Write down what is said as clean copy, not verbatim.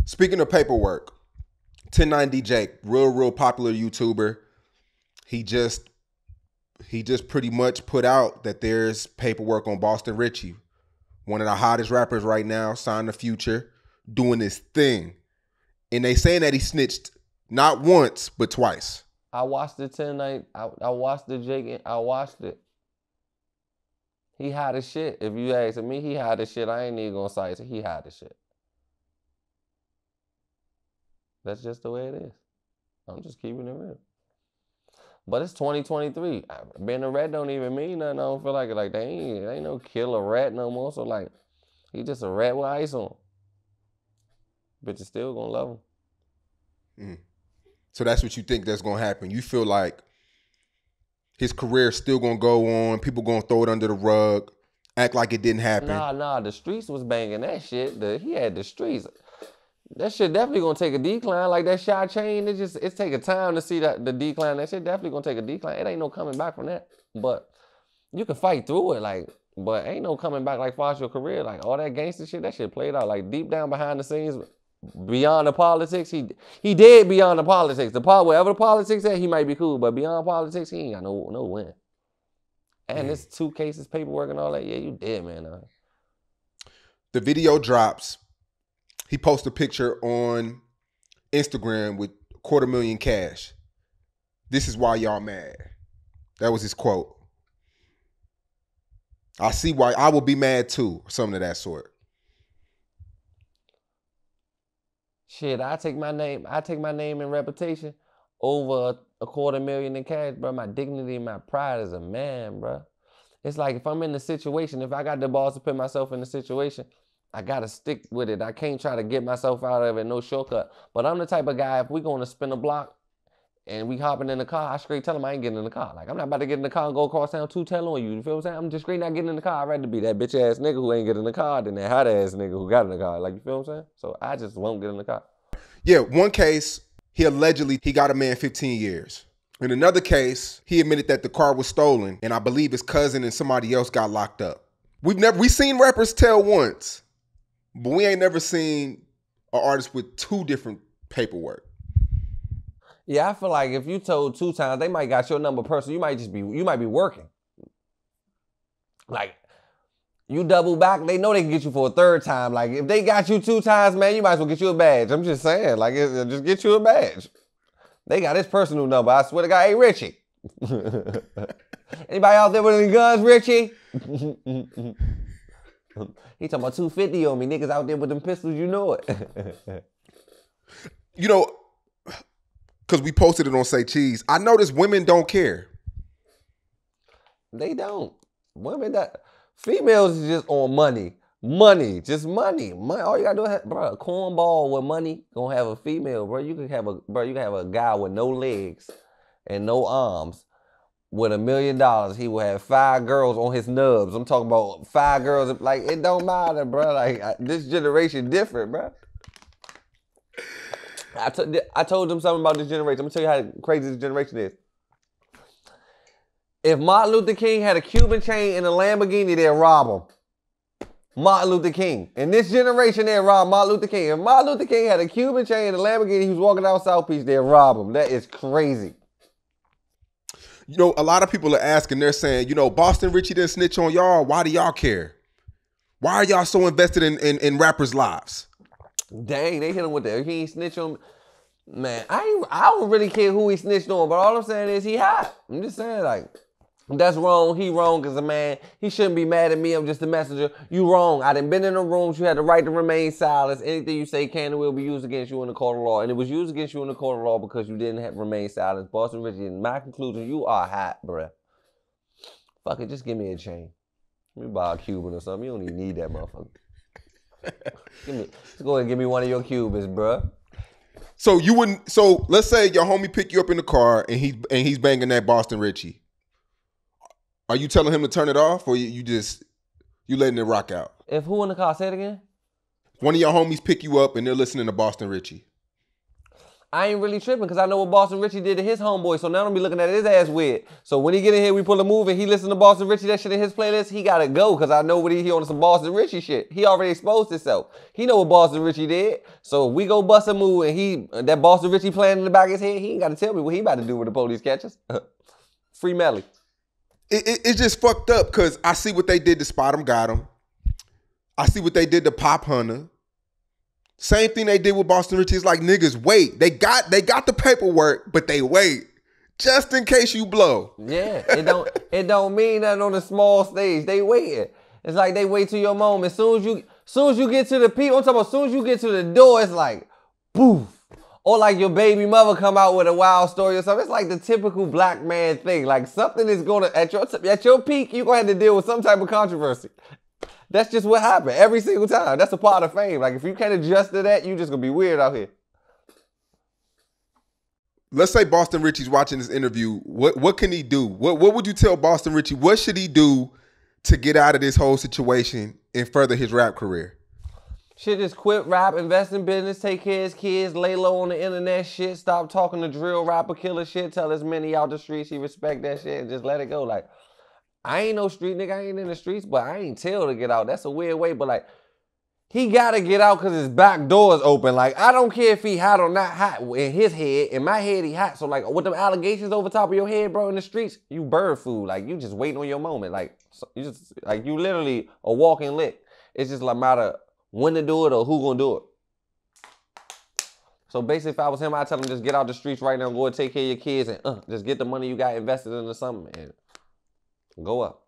Speaking of paperwork, 1090 Jake, real popular YouTuber. He just pretty much put out that there's paperwork on Boston Richey, one of the hottest rappers right now, signed the Future, doing this thing. And they saying that he snitched not once, but twice. I watched the 1090, I watched the Jake, I watched it. He had the shit. If you ask me, he had the shit. I ain't even gonna cite it. He had the shit. That's just the way it is. I'm just keeping it real. But it's 2023. Being a rat don't even mean nothing. I don't feel like it. Like, they ain't no killer rat no more. So, like, he just a rat with ice on. Bitches still gonna love him. So that's what you think that's gonna happen. You feel like his career's still gonna go on. People gonna throw it under the rug, act like it didn't happen. Nah. The streets was banging that shit. He had the streets. That shit definitely gonna take a decline. Like that shot chain, it's taking time to see the decline. That shit definitely gonna take a decline. It ain't no coming back from that. But you can fight through it, like, but ain't no coming back like far as your career. Like all that gangster shit, that shit played out. Like deep down behind the scenes, beyond the politics, he did beyond the politics. Wherever the politics at, he might be cool. But beyond politics, he ain't got no win. And it's 2 cases, paperwork and all that. Yeah, you did, man. The video drops. He posts a picture on Instagram with $250,000 cash. This is why y'all mad. That was his quote. I see why I will be mad too, or something of that sort. Shit, I take my name and reputation over $250,000 in cash, bro. My dignity and my pride as a man, bro. It's like if I'm in the situation, if I got the balls to put myself in the situation, I gotta stick with it. I can't try to get myself out of it, no shortcut. But I'm the type of guy, if we gonna spin a block and we hopping in the car, I straight tell him I ain't getting in the car. Like, I'm not about to get in the car and go across town 2-tell on you. You feel what I'm saying? I'm just straight not getting in the car. I'd rather be that bitch ass nigga who ain't getting in the car than that hot ass nigga who got in the car. Like, you feel what I'm saying? So I just won't get in the car. Yeah, one case, he got a man 15 years. In another case, he admitted that the car was stolen, and I believe his cousin and somebody else got locked up. We seen rappers tell once, but we ain't never seen an artist with 2 different paperwork. Yeah, I feel like if you told 2 times, they might got your number personal. You might be working. Like, you double back, they know they can get you for a 3rd time. Like, if they got you 2 times, man, you might as well get you a badge. I'm just saying, like, just get you a badge. They got his personal number. I swear to God, hey, Richey. Anybody out there with any guns, Richey? He talking about 250 on me. Niggas out there with them pistols, you know it. You know, because we posted it on Say Cheese, I noticed women don't care. They don't. Females is just on money. Money, just money. All you gotta do is, bro, a cornball with money gonna have a female, bro. You can have a guy with no legs and no arms with $1 million. He will have 5 girls on his nubs. I'm talking about 5 girls. Like, it don't matter, bro. Like, this generation different, bro. I told them something about this generation. I'm gonna tell you how crazy this generation is. If Martin Luther King had a Cuban chain and a Lamborghini, they'd rob him. Martin Luther King. In this generation, they'd rob Martin Luther King. If Martin Luther King had a Cuban chain and a Lamborghini, he was walking down South Beach, they'd rob him. That is crazy. You know, a lot of people are asking, they're saying, you know, Boston Richey didn't snitch on y'all. Why do y'all care? Why are y'all so invested in rappers' lives? Dang, they hit him with that. He ain't snitch on. Man, I don't really care who he snitched on, but all I'm saying is he hot. I'm just saying, like, that's wrong. He wrong as a man. He shouldn't be mad at me. I'm just a messenger. You wrong. I done been in the rooms. You had the right to remain silent. Anything you say can and will be used against you in the court of law. And it was used against you in the court of law because you didn't have remain silent. Boston Richey, in my conclusion, you are hot, bruh. Fuck it, just give me a chain. Let me buy a Cuban or something. You don't even need that motherfucker. Just go ahead and give me one of your Cubans, bruh. So you wouldn't. So let's say your homie pick you up in the car and he's banging that Boston Richey. Are you telling him to turn it off, or you letting it rock out? If who in the car? Say it again. One of your homies pick you up and they're listening to Boston Richey. I ain't really tripping because I know what Boston Richey did to his homeboy. So now I'm be looking at his ass weird. So when he get in here, we pull a move and he listen to Boston Richey, that shit in his playlist, he gotta go because I know what he on some Boston Richey shit. He already exposed himself. He know what Boston Richey did. So if we go bust a move and that Boston Richey playing in the back of his head, he ain't gotta tell me what he about to do with the police catches. Free Melly. It's just fucked up because I see what they did to Spot 'em, Got 'em. I see what they did to Pop Hunter. Same thing they did with Boston Richey. It's like, niggas, wait. They got the paperwork, but they wait. Just in case you blow. Yeah, it don't mean nothing on the small stage. They waiting. It's like they wait till your moment. Soon as you get to the people, I'm talking about soon as you get to the door, it's like, poof. Or like your baby mother come out with a wild story or something. It's like the typical black man thing. Like something is gonna, at your peak, you're gonna have to deal with some type of controversy. That's just what happened every single time. That's a part of fame. Like if you can't adjust to that, you just gonna be weird out here. Let's say Boston Richey's watching this interview. What can he do? What would you tell Boston Richey? What should he do to get out of this whole situation and further his rap career? Shit, just quit rap, invest in business, take care of his kids, lay low on the internet shit, stop talking the drill rapper killer shit, tell his many out the streets he respect that shit and just let it go. Like, I ain't no street nigga, I ain't in the streets, but I ain't tell to get out. That's a weird way, but like, he gotta get out because his back door is open. Like, I don't care if he hot or not hot. In his head, in my head, he hot. So like, with them allegations over top of your head, bro, in the streets, you bird food. Like, you just waiting on your moment. Like, you literally a walking lick. It's just like a matter of when to do it or who gonna do it. So basically, if I was him, I'd tell him just get out the streets right now, go and take care of your kids and just get the money you got invested into something and go up.